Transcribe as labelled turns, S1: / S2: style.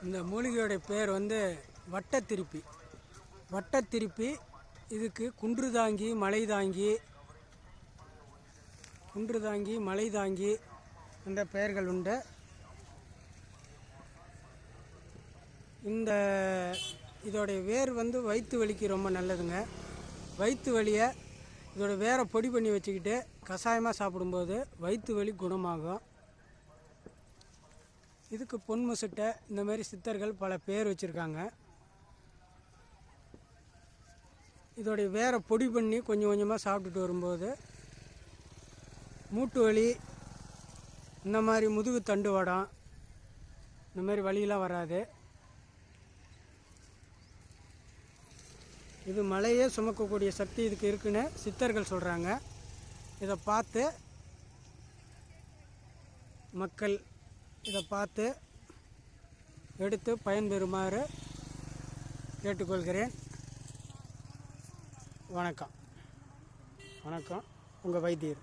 S1: இந்த மூலிகையோட பேர் வந்து வட்டத்திருப்பி. வட்டத்திருப்பி இதுக்கு குன்று தாங்கி மலை தாங்கி என்ற பெயர்கள் உண்டு. இதோடைய வேர் வந்து வயிற்று வலிக்கு ரொம்ப நல்லதுங்க. வயிற்று வலியை இதோட வேரை பொடி பண்ணி வச்சுக்கிட்டு கஷாயமாக சாப்பிடும்போது வயிற்று வலி குணமாகும். இதுக்கு பொன்முசுட்டை இந்த மாதிரி சித்தர்கள் பல பேர் வச்சுருக்காங்க. இதோடைய வேரை பொடி பண்ணி கொஞ்சம் கொஞ்சமாக சாப்பிட்டுட்டு வரும்போது மூட்டு வலி, இந்த மாதிரி முதுகு தண்டு வடம், இந்த மாதிரி வலியெலாம் வராது. இது மலையே சுமக்கக்கூடிய சக்தி இதுக்கு இருக்குன்னு சித்தர்கள் சொல்கிறாங்க. இதை பார்த்து மக்கள் எடுத்து பயன்பெறுமாறு கேட்டுக்கொள்கிறேன். வணக்கம். உங்கள் வைத்தியர்.